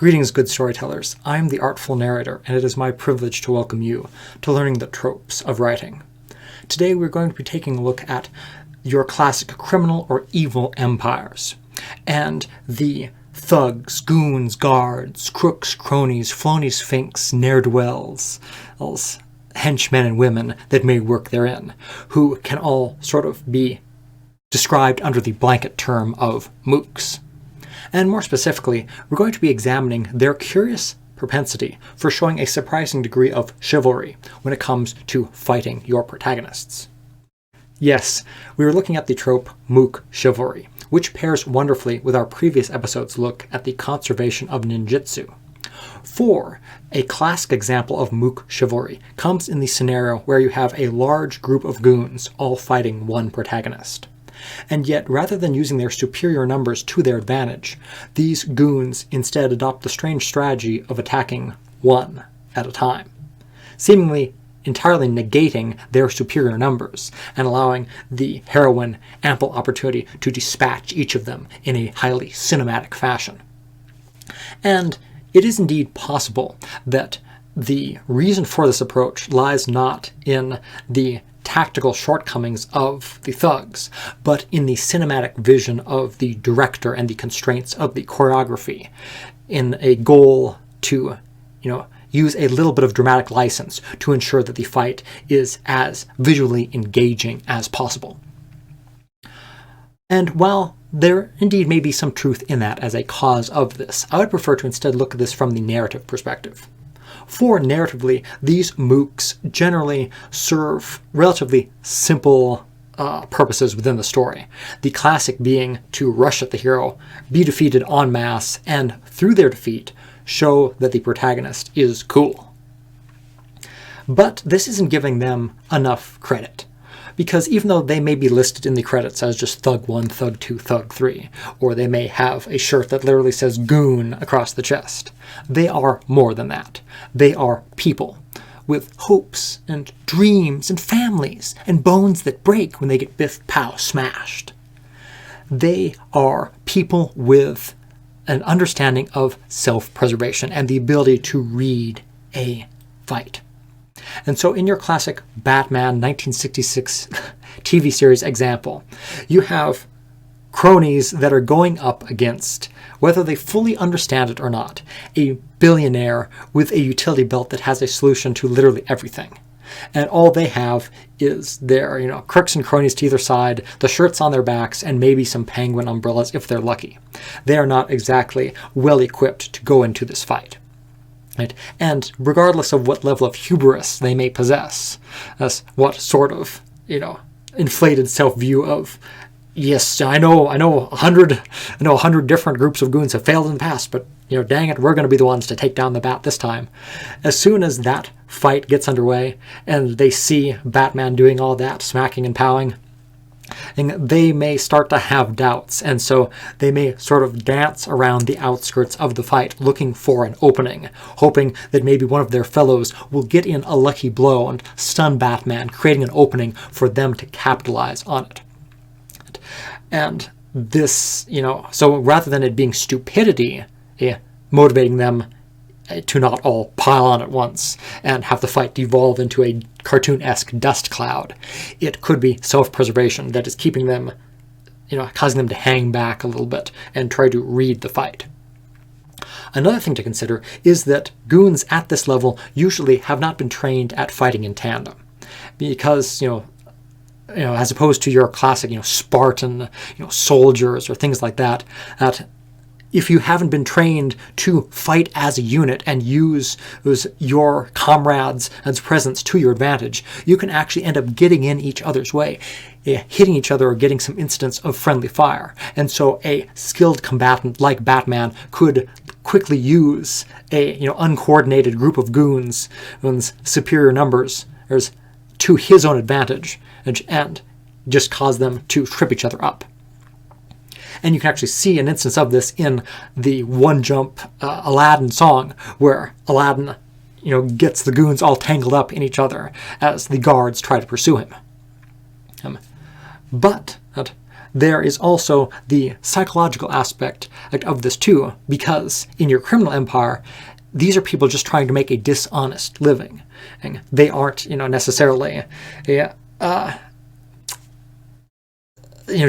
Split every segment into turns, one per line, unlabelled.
Greetings, good storytellers. I'm the Artful Narrator, and it is my privilege to welcome you to learning the tropes of writing. Today we're going to be taking a look at your classic criminal or evil empires, and the thugs, goons, guards, crooks, cronies, phony sphinx, ne'er-do-wells, henchmen and women that may work therein, who can all sort of be described under the blanket term of mooks. And more specifically, we're going to be examining their curious propensity for showing a surprising degree of chivalry when it comes to fighting your protagonists. Yes, we were looking at the trope Mook Chivalry, which pairs wonderfully with our previous episode's look at the conservation of ninjutsu. For a classic example of Mook Chivalry comes in the scenario where you have a large group of goons all fighting one protagonist. And yet, rather than using their superior numbers to their advantage, these goons instead adopt the strange strategy of attacking one at a time, seemingly entirely negating their superior numbers and allowing the heroine ample opportunity to dispatch each of them in a highly cinematic fashion. And it is indeed possible that the reason for this approach lies not in the tactical shortcomings of the thugs, but in the cinematic vision of the director and the constraints of the choreography, in a goal to, use a little bit of dramatic license to ensure that the fight is as visually engaging as possible. And while there indeed may be some truth in that as a cause of this, I would prefer to instead look at this from the narrative perspective. For narratively, these mooks generally serve relatively simple purposes within the story. The classic being to rush at the hero, be defeated en masse, and through their defeat, show that the protagonist is cool. But this isn't giving them enough credit, because even though they may be listed in the credits as just Thug 1, Thug 2, Thug 3, or they may have a shirt that literally says Goon across the chest, they are more than that. They are people with hopes and dreams and families and bones that break when they get biff pow smashed. They are people with an understanding of self-preservation and the ability to read a fight. And so in your classic Batman 1966 TV series example, you have cronies that are going up against, whether they fully understand it or not, a billionaire with a utility belt that has a solution to literally everything. And all they have is their, crooks and cronies to either side, the shirts on their backs, and maybe some penguin umbrellas if they're lucky. They are not exactly well equipped to go into this fight. Right? And regardless of what level of hubris they may possess, as what sort of, inflated self-view of, yes, I know 100 different groups of goons have failed in the past, but dang it, we're going to be the ones to take down the bat this time. As soon as that fight gets underway and they see Batman doing all that smacking and powing, and they may start to have doubts, and so they may sort of dance around the outskirts of the fight looking for an opening, hoping that maybe one of their fellows will get in a lucky blow and stun Batman, creating an opening for them to capitalize on it. And this, so rather than it being stupidity motivating them to not all pile on at once and have the fight devolve into a cartoon-esque dust cloud, it could be self-preservation that is keeping them, causing them to hang back a little bit and try to read the fight. Another thing to consider is that goons at this level usually have not been trained at fighting in tandem, because, as opposed to your classic, Spartan, soldiers or things like that, that if you haven't been trained to fight as a unit and use your comrades' presence to your advantage, you can actually end up getting in each other's way, hitting each other or getting some incidents of friendly fire. And so a skilled combatant like Batman could quickly use a uncoordinated group of goons with superior numbers to his own advantage and just cause them to trip each other up. And you can actually see an instance of this in the One Jump Aladdin song, where Aladdin, gets the goons all tangled up in each other as the guards try to pursue him. But there is also the psychological aspect of this too, because in your criminal empire, these are people just trying to make a dishonest living. And they aren't, necessarily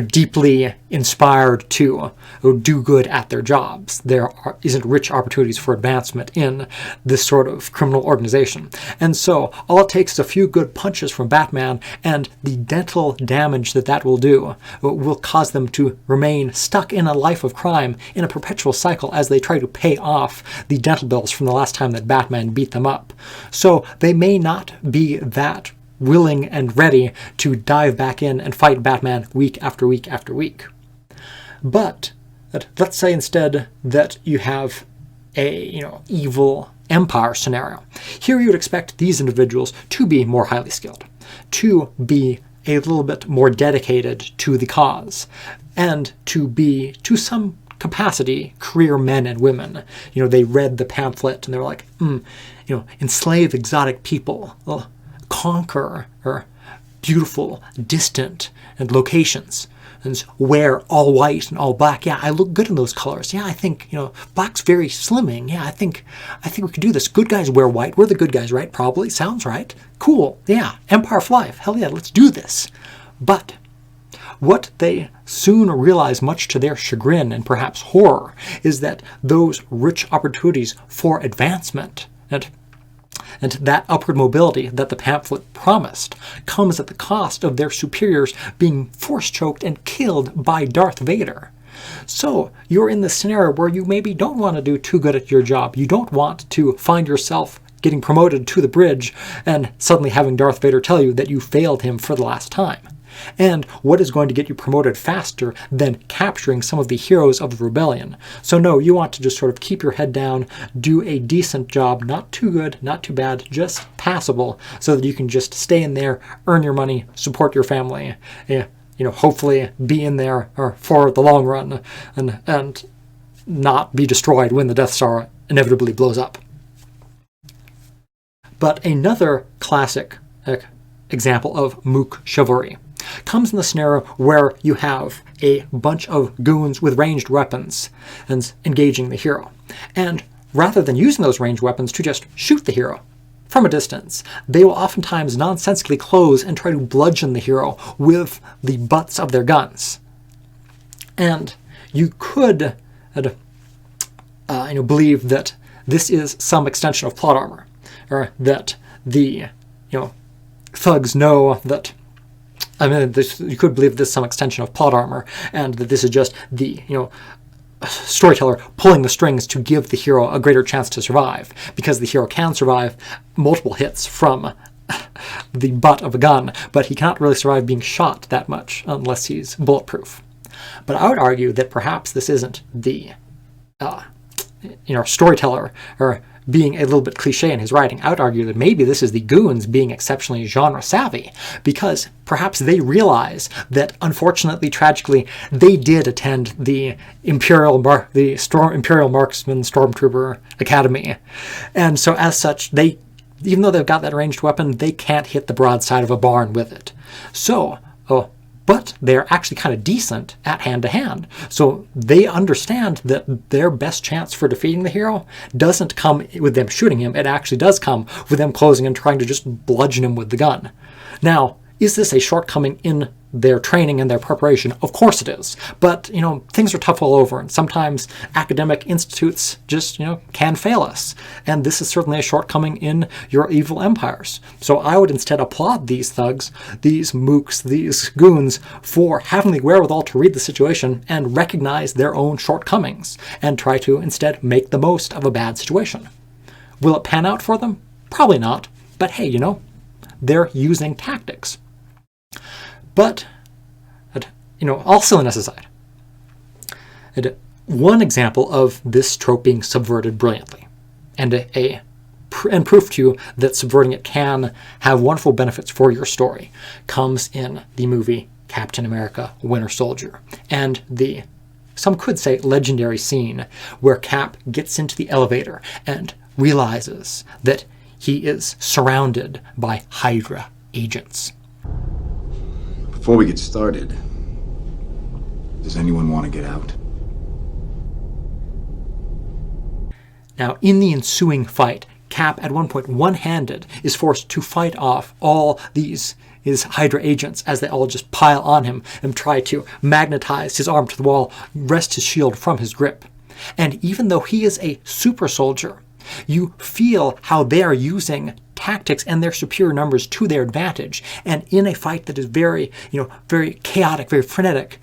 deeply inspired to do good at their jobs. There isn't rich opportunities for advancement in this sort of criminal organization. And so all it takes is a few good punches from Batman, and the dental damage that will do will cause them to remain stuck in a life of crime in a perpetual cycle as they try to pay off the dental bills from the last time that Batman beat them up. So they may not be that willing and ready to dive back in and fight Batman week after week after week. But let's say instead that you have a evil empire scenario. Here you would expect these individuals to be more highly skilled, to be a little bit more dedicated to the cause, and to be, to some capacity, career men and women. They read the pamphlet and they were like, enslave exotic people, conquer beautiful, distant locations, and wear all white and all black. Yeah, I look good in those colors. Yeah, I think, black's very slimming. Yeah, I think we could do this. Good guys wear white. We're the good guys, right? Probably. Sounds right. Cool. Yeah, empire for life. Hell yeah, let's do this. But what they soon realize, much to their chagrin and perhaps horror, is that those rich opportunities for advancement and that upward mobility that the pamphlet promised comes at the cost of their superiors being force-choked and killed by Darth Vader. So you're in this scenario where you maybe don't want to do too good at your job. You don't want to find yourself getting promoted to the bridge and suddenly having Darth Vader tell you that you failed him for the last time. And what is going to get you promoted faster than capturing some of the heroes of the rebellion? So no, you want to just sort of keep your head down, do a decent job, not too good, not too bad, just passable, so that you can just stay in there, earn your money, support your family, hopefully be in there for the long run and not be destroyed when the Death Star inevitably blows up. But another classic example of Mook chivalry comes in the scenario where you have a bunch of goons with ranged weapons and engaging the hero. And rather than using those ranged weapons to just shoot the hero from a distance, they will oftentimes nonsensically close and try to bludgeon the hero with the butts of their guns. And you could believe that this is some extension of plot armor, or that the thugs know that. You could believe this is some extension of plot armor, and that this is just the storyteller pulling the strings to give the hero a greater chance to survive, because the hero can survive multiple hits from the butt of a gun, but he cannot really survive being shot that much unless he's bulletproof. But I would argue that perhaps this isn't the storyteller or being a little bit cliche in his writing. I would argue that maybe this is the goons being exceptionally genre savvy, because perhaps they realize that, unfortunately, tragically, they did attend the Imperial Marksman Stormtrooper Academy, and so as such, even though they've got that ranged weapon, they can't hit the broadside of a barn with it. But they're actually kind of decent at hand-to-hand. So they understand that their best chance for defeating the hero doesn't come with them shooting him. It actually does come with them closing and trying to just bludgeon him with the gun. Now, is this a shortcoming in their training and their preparation? Of course it is. But, things are tough all over, and sometimes academic institutes just, can fail us. And this is certainly a shortcoming in your evil empires. So I would instead applaud these thugs, these mooks, these goons, for having the wherewithal to read the situation and recognize their own shortcomings, and try to instead make the most of a bad situation. Will it pan out for them? Probably not. But hey, they're using tactics. But, all silliness aside, one example of this trope being subverted brilliantly, and proof to you that subverting it can have wonderful benefits for your story, comes in the movie Captain America: Winter Soldier, and the, some could say, legendary scene where Cap gets into the elevator and realizes that he is surrounded by Hydra agents.
Before we get started, Does anyone want to get out?
Now, in the ensuing fight, Cap, at one point one-handed, is forced to fight off all these his Hydra agents as they all just pile on him and try to magnetize his arm to the wall, wrest his shield from his grip. And even though he is a super soldier, you feel how they are using tactics and their superior numbers to their advantage. And in a fight that is very, very chaotic, very frenetic,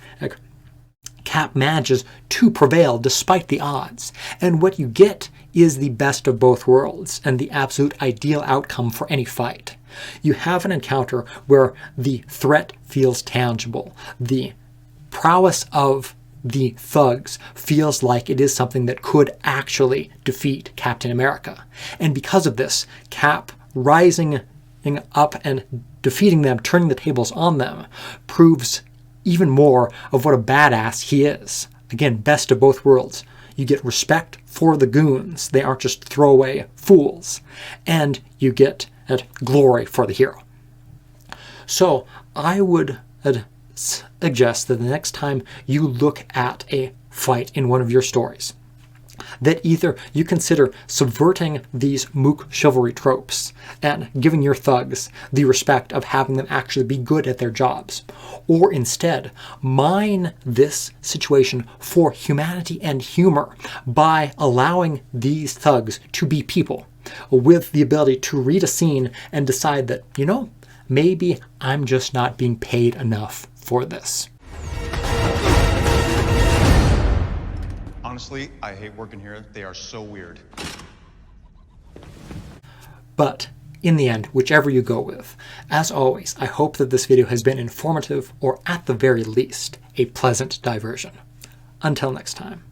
Cap manages to prevail despite the odds. And what you get is the best of both worlds and the absolute ideal outcome for any fight. You have an encounter where the threat feels tangible. The prowess of the thugs feels like it is something that could actually defeat Captain America. And because of this, Cap rising up and defeating them, turning the tables on them, proves even more of what a badass he is. Again, best of both worlds. You get respect for the goons. They aren't just throwaway fools. And you get glory for the hero. So I would suggest that the next time you look at a fight in one of your stories, that either you consider subverting these Mook chivalry tropes and giving your thugs the respect of having them actually be good at their jobs, or instead mine this situation for humanity and humor by allowing these thugs to be people with the ability to read a scene and decide that, maybe I'm just not being paid enough for this.
Honestly, I hate working here. They are so weird.
But in the end, whichever you go with, as always, I hope that this video has been informative or at the very least, a pleasant diversion. Until next time.